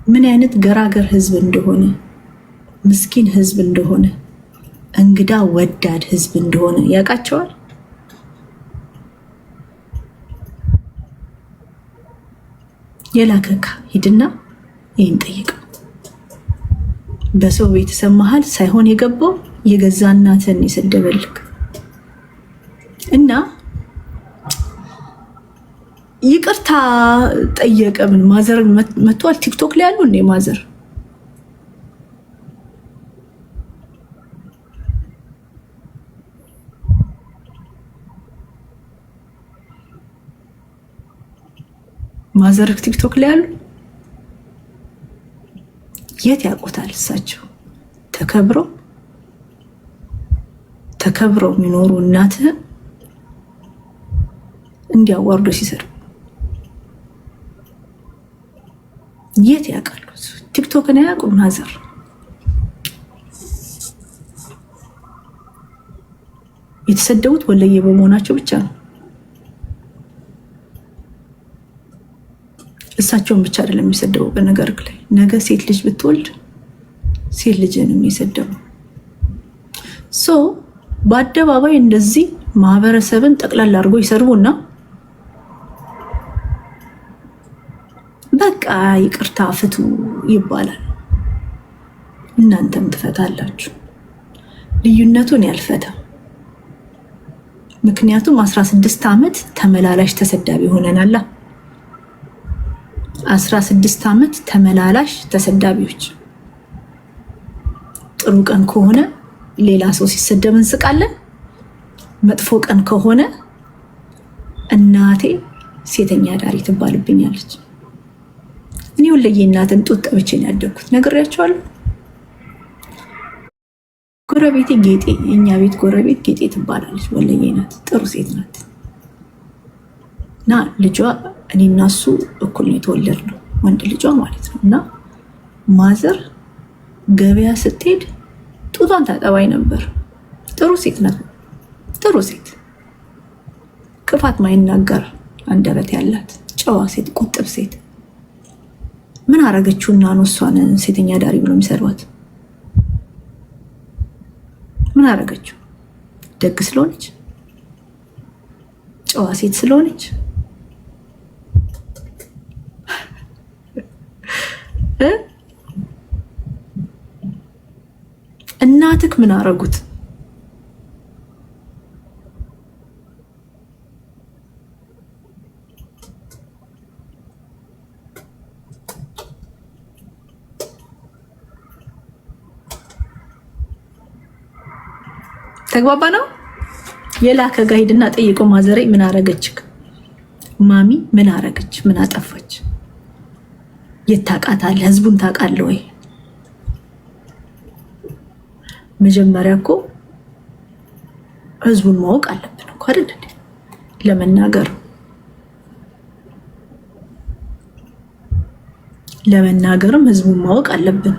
ምን አይነት ገራገር ህዝብ እንደሆነ፣ ምስኪን ህዝብ እንደሆነ፣ እንግዳ ወዳድ ህዝብ እንደሆነ ያውቃቸዋል። የላከካ ሂድና ይህን ጠይቀው። በሰው ቤተሰብ መሃል ሳይሆን የገባው የገዛ እናትን የሰደበልክ እና ይቅርታ ጠየቀ። ምን ማዘር መጥቷል ቲክቶክ ላይ ያሉ እንዴ? ማዘር ቲክቶክ ላይ ያሉ የት ያውቁታል? እሳቸው ተከብረው የሚኖሩ እናትህን እንዲያዋርዶ ሲሰሩ የት ያውቃሉ? ቲክቶክን አያውቁም። ማዘር የተሰደቡት ወለየ በመሆናቸው ብቻ ነው። እሳቸውን ብቻ አይደለም የሚሰደበው። በነገር ላይ ነገ ሴት ልጅ ብትወልድ ሴት ልጅን የሚሰደቡ በአደባባይ እንደዚህ ማህበረሰብን ጠቅላላ አድርጎ ይሰርቡና በቃ ይቅርታ ፍቱ ይባላል። እናንተም ትፈታላችሁ። ልዩነቱን ያልፈታ። ምክንያቱም 16 ዓመት ተመላላሽ ተሰዳቢ ሆነናል። 16 ዓመት ተመላላሽ ተሰዳቢዎች። ጥሩ ቀን ከሆነ ሌላ ሰው ሲሰደብ እንስቃለን። መጥፎ ቀን ከሆነ እናቴ ሴተኛ ዳሪ ትባልብኛለች። እኔ ወለየ እናትን ጡት ጠብቼ ነው ያደግኩት። ነግሬያቸዋለሁ። ጎረቤቴ ጌጤ፣ የኛ ቤት ጎረቤት ጌጤ ትባላለች። ወለየ ናት። ጥሩ ሴት ናት። እና ልጇ እኔና እሱ እኩል ነው የተወለድነው፣ ወንድ ልጇ ማለት ነው። እና ማዘር ገበያ ስትሄድ ጡቷን ታጠባይ ነበር። ጥሩ ሴት ናት። ጥሩ ሴት፣ ክፋት ማይናገር አንደበት ያላት ጨዋ ሴት፣ ቁጥብ ሴት። ምን አረገችውና ነው እሷን ሴተኛ ዳሪ ብሎ የሚሰድባት? ምን አረገችው? ደግ ስለሆነች? ጨዋ ሴት ስለሆነች? እናትክ ምን አረጉት? ተግባባ ነው። የላከ ጋር ሂድና ጠይቆ ማዘሬ ምን አረገችክ? ማሚ ምን አረገች? ምን አጠፋች? የታቃታለህ? ህዝቡን ታቃለህ ወይ? መጀመሪያ እኮ ህዝቡን ማወቅ አለብን እኮ አይደል እንዴ? ለመናገርም ህዝቡን ማወቅ አለብን።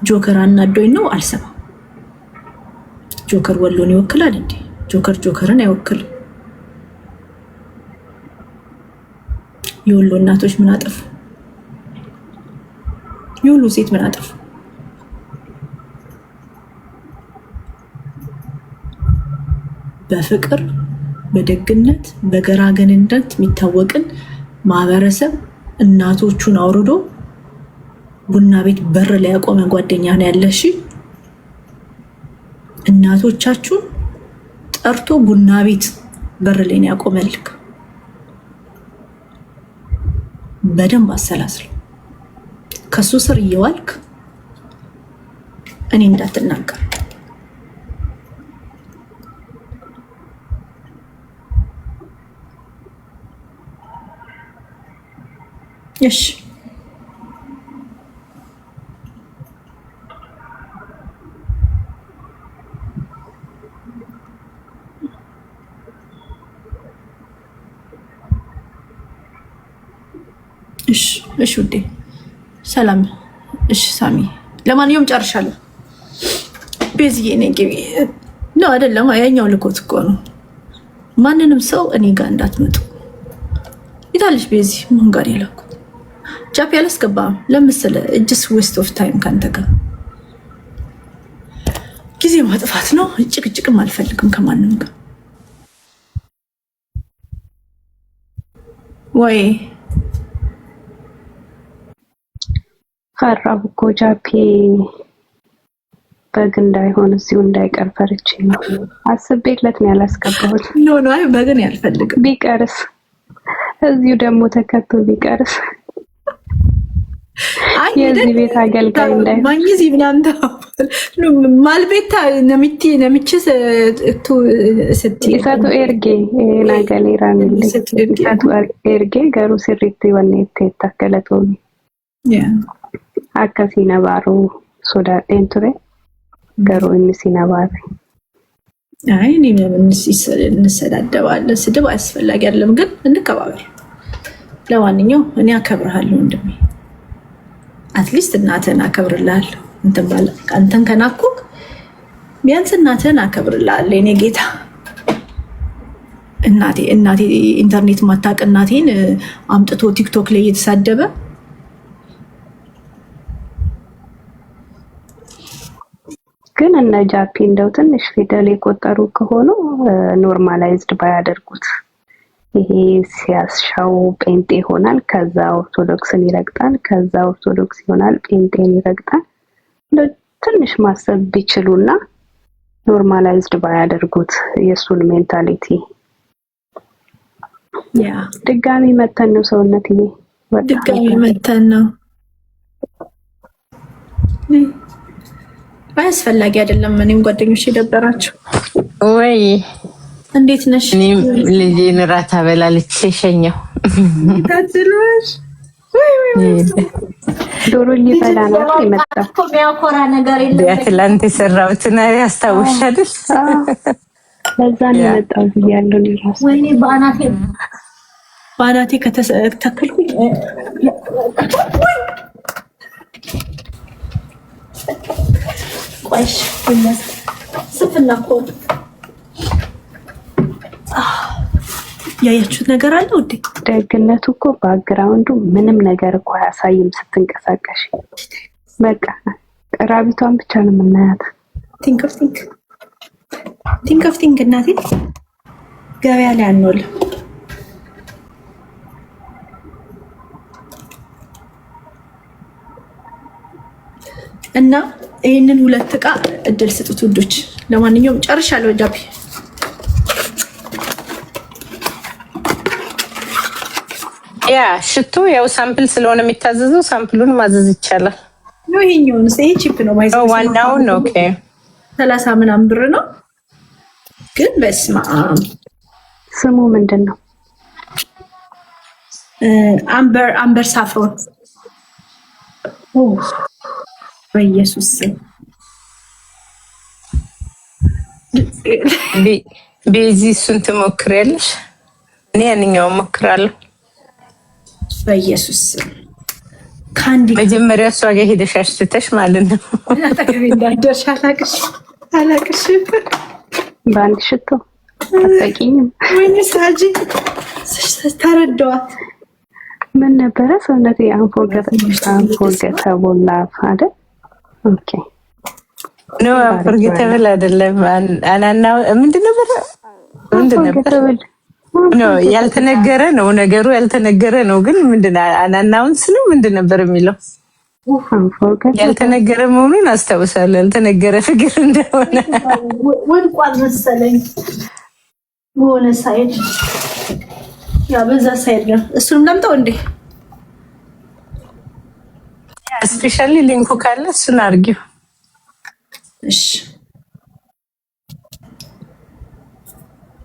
ጆከር አናዶኝ ነው አልሰማም። ጆከር ወሎን ይወክላል እንዴ? ጆከርን አይወክልም። የወሎ እናቶች ምን አጠፉ? የወሎ ሴት ምን አጠፉ? በፍቅር በደግነት በገራገንነት የሚታወቅን ማህበረሰብ እናቶቹን አውርዶ ቡና ቤት በር ላይ ያቆመ ጓደኛ ነው ያለሽ። እናቶቻችሁን ጠርቶ ቡና ቤት በር ላይ ነው ያቆመልክ። በደንብ አሰላስል። ከሱ ስር እየዋልክ እኔ እንዳትናገር። እሺ እሺ ውዴ ሰላም። እሺ ሳሚ፣ ለማንኛውም ጨርሻለሁ። ቤዝዬ ነኝ ነው አይደለም? ያኛው ልኮት እኮ ነው። ማንንም ሰው እኔ ጋር እንዳትመጡ። ይታለሽ ቤዚ ምን ጋር የላኩት ጃፒ አላስገባም ለምስል እጅስ ዌስት ኦፍ ታይም ካንተ ጋር ጊዜ ማጥፋት ነው። ጭቅጭቅም አልፈልግም ከማንም ጋር ወይ ፈራሁ እኮ ጃፒ በግ እንዳይሆን እዚሁ እንዳይቀር ፈርቼ ነው። አስቤለት ነው ያላስገባሁት። ኖ አይ በግን ያልፈልግም። ቢቀርስ እዚሁ ደግሞ ተከቶ ቢቀርስ አይ የዚህ ቤት አገልጋይ እንዳይሆን ማንጊዜ ምናምን ማልቤታ ነምችስ ኢሳቱ ኤርጌ ናገሌራ ሚል ኢሳቱ ኤርጌ ገሩ ሲሪቲ ወኔት ተከለቶሚ አካሲ ነባሩ ሶዳ ኤንቱሬ ገሩ እንሲ ነባሩ አይ እኔ ምን እንሰዳደባለን። ስድብ አስፈላጊ አይደለም፣ ግን እንከባበር። ለማንኛውም እኔ አከብርሃለሁ ወንድሜ። አትሊስት እናትህን አከብርልሃለሁ። አንተን ከናኩ ቢያንስ እናትህን አከብርልሃለሁ። የኔ ጌታ እናቴ ኢንተርኔት ማታቅ እናቴን አምጥቶ ቲክቶክ ላይ እየተሳደበ ግን እነ ጃፒ እንደው ትንሽ ፊደል የቆጠሩ ከሆኑ ኖርማላይዝድ ባያደርጉት። ይሄ ሲያስሻው ጴንጤ ይሆናል፣ ከዛ ኦርቶዶክስን ይረግጣል፣ ከዛ ኦርቶዶክስ ይሆናል፣ ጴንጤን ይረግጣል። ትንሽ ማሰብ ቢችሉና ኖርማላይዝድ ባያደርጉት የሱን ሜንታሊቲ። ድጋሚ መተን ነው ሰውነት ይሄ ድጋሚ መተን ነው አያስፈላጊ አይደለም። እኔም ጓደኞቼ ደበራቸው ወይ እንዴት ነሽ? እኔም ልጄን እራት አበላልቼ ሸኘው። ታድሎሽ ዶሮ ሊበላ ነው የመጣው። የሚያኮራ ነገር የለም። በትላንት የሰራሁትን ያስታውሻል። ለዛ ነው የመጣው ብያለሁ። ራስ ወይኔ በአናቴ ከተከልኩኝ ቆይሽ ሁሉስ ስፍና ኮድ ያያችሁት ነገር አለ ውዴ። ደግነቱ እኮ ባክግራውንዱ ምንም ነገር እኮ አያሳይም ስትንቀሳቀሽ። በቃ ራቢቷን ብቻ ነው የምናያት። ቲንክ ኦፍ ቲንክ እናቴ ገበያ ላይ አንወል እና ይሄንን ሁለት ዕቃ እድል ስጡት ውዶች። ለማንኛውም ጨርሻለሁ ጃፒ። ያ ሽቶ ያው ሳምፕል ስለሆነ የሚታዘዘው ሳምፕሉን ማዘዝ ይቻላል። ነው ይሄኛውን ይሄ ቺፕ ነው ማይዘ ዋናው ነው። ኦኬ 30 ምናምን ብር ነው። ግን በስማ ስሙ ምንድነው? አምበር ሳፍሮን። ኦ በኢየሱስ ቤዚ እሱን ትሞክሪያለሽ? እኔ ያንኛውን እሞክራለሁ። በኢየሱስ ካንዲ መጀመሪያ እሷ ጋር ሄደሽ አሽትተሽ ማለት ነው። አጠገቤ እንዳደርሽ አላቅሽ በአንድ ሽቶ አጠቂኝም ወይኔ ሳጂ ተረዳዋት። ምን ነበረ ሰውነቴ አንፎርገተቡል አይደል? ኦኬ ኖ አንፎርገተብል አይደለም። አናናው ምንድን ነበር? ኖ ያልተነገረ ነው ነገሩ፣ ያልተነገረ ነው። ግን ምንድን አናናውንስ ነው ምንድን ነበር የሚለው? ያልተነገረ መሆኑን አስታውሳለሁ። ያልተነገረ ፍቅር እንደሆነ ወድቋል መሰለኝ በሆነ ሳይድ። ያ በዛ ሳይድ ነው። እሱንም ለምጠው እንዴ ስፔሻሊ ሊንኩ ካለ እሱን አድርጊው። እሺ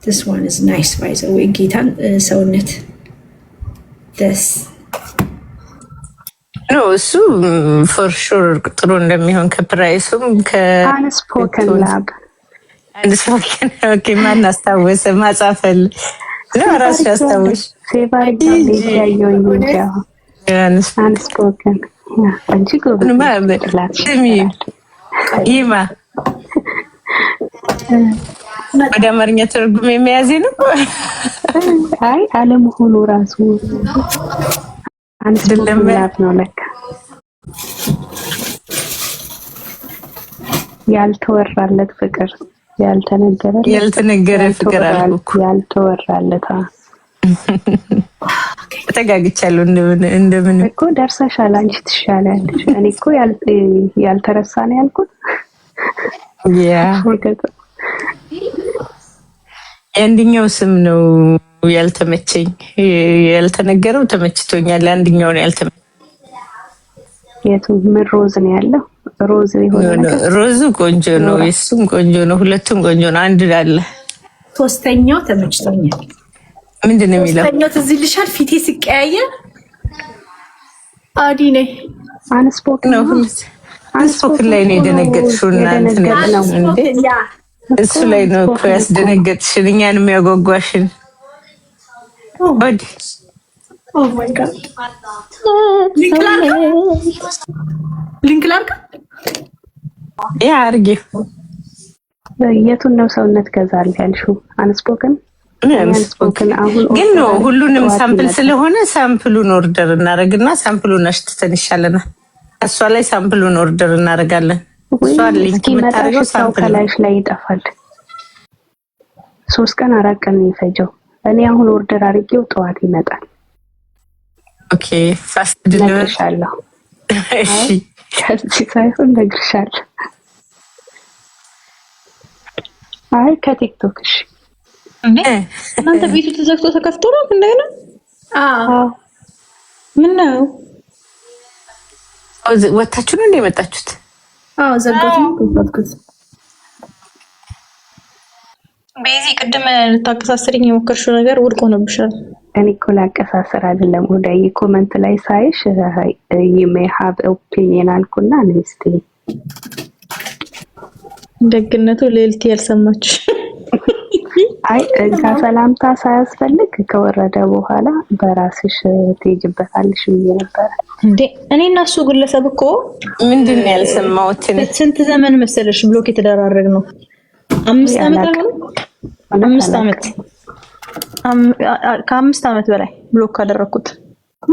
this one is nice by the way ጌታን ሰውነት this ኖ እሱ ፎር ሹር ጥሩ እንደሚሆን ከፕራይሱም አንስፖከን ላብ አንስፖከን ኦኬ። ማን አስታወሰ? ማጻፈል ነው ራስ ያስታውሽ ፌቨር ዴት ያየው አንስፖከን አንቺ ጎበዝ ይማ ወደ አማርኛ ትርጉም የሚያዝ ነው። አይ አለመሆኑ ራሱ አንስፖክን ላቭ ነው ለካ ያልተወራለት ፍቅር ያልተነገረ ፍቅር አልኩ ያልተወራለት ተጋግቻለሁ እንደምን እኮ ደርሰሻል አንቺ ትሻላለሽ እኔ እኮ ያልተረሳ ነው ያልኩት ያ አንደኛው ስም ነው ያልተመቸኝ ያልተነገረው ተመችቶኛል አንደኛው ነው ያልተመቸኝ የቱ ምን ሮዝ ነው ያለው ሮዝ ይሆናል ሮዝ ቆንጆ ነው እሱም ቆንጆ ነው ሁለቱም ቆንጆ ነው አንድ አለ ሶስተኛው ተመችቶኛል ምንድነው የሚለው ሶስተኛው ትዝ ይልሻል ፊቴ ሲቀያየር አዲ ነኝ አንስፖክን ነው አንስፖክን ላይ ነው የደነገጥሽው እናንተ ነው እንዴ እሱ ላይ ነው እኮ ያስደነገጥሽን እኛን የሚያጓጓሽን ወዲ ኦ ማይ ጋድ ሊንክ ላርጋ ያ አርጌ የቱን ነው ሰውነት ገዛል ያልሽው አንስፖክን አሁን ግን ነው ሁሉንም ሳምፕል ስለሆነ ሳምፕሉን ኦርደር እናደርግና ሳምፕሉን አሽተን ይሻለናል እሷ ላይ ሳምፕሉን ኦርደር እናደርጋለን እሷ ሊንክ የምታደርገው ሳምፕል ላይ ይጠፋል 3 ቀን 4 ቀን ይፈጀው እኔ አሁን ኦርደር አድርጌው ጠዋት ይመጣል ኦኬ ፋስት ዲሊቨሪ ይሻላል እሺ ከዚህ ሳይሆን ነግርሻለሁ አይ ከቲክቶክ እሺ እናንተ ቤቱ ተዘግቶ ተከፍቶ ነው እንደገና አዎ ምን ነው ወታችሁ ነው እንደመጣችሁት አዎ ዘጋሁት ቤዚ ቅድም ልታቀሳስሪኝ የሞከርሽው ነገር ውድቅ ሆነብሻል እኔ እኮ ላቀሳስር አይደለም ወደ ኮሜንት ላይ ሳይሽ you may have opinion አልኩና አንስቲ ደግነቱ ሌልቲ ያልሰማች አይ ሰላምታ ሳያስፈልግ ከወረደ በኋላ በራስሽ ትይጅበታልሽ ነበር እንዴ እኔና እሱ ግለሰብ እኮ ምንድነው ያልሰማሁት ስንት ዘመን መሰለሽ ብሎክ የተደራረግ ነው 5 አመት ነው 5 አመት ከ5 አመት በላይ ብሎክ ካደረኩት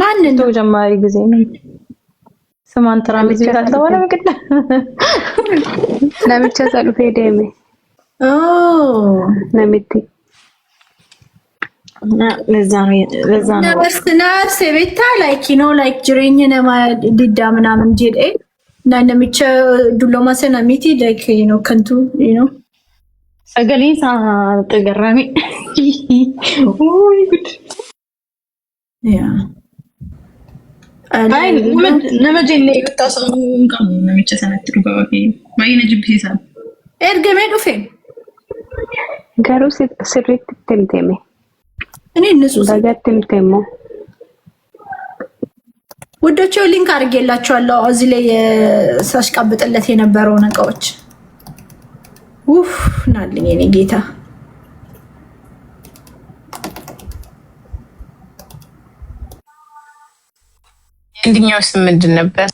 ማንን ነው ጀማሪ ጊዜ ነው ሰማን ትራሚዝ ይታተዋለ መቅደ ለምቻ ጸሎት ሄደኝ ነምቲ ለዛ ነው ነርስ ቤታ ላይክ ዩ ኖ ላይክ ጅሬኝ ነማ ዲዳ ምናምን ጄዴ እና ነምቻ ዱሎማሰና ሚቲ ላይክ ዩ ኖ ከንቱ ዩ ኖ ሰገሊሳ ተገራሚ ኦይ ጉድ ያ አይ ነመጀለ ይወጣው እንኳን ነምቻ ሰነትሩ ባባኪ ማይነ ጅብሲሳ ኤርገሜ ዱፌ ጋሩ ስሪት ተምተሜ እኔ ንጹህ ተምተሞ ወዶቹ ሊንክ አድርጌላችኋለሁ እዚህ ላይ ሳሽቃብጥለት የነበረው ነገሮች ኡፍ ናልኝ እኔ ጌታ አንደኛው ስም ምንድን ነበር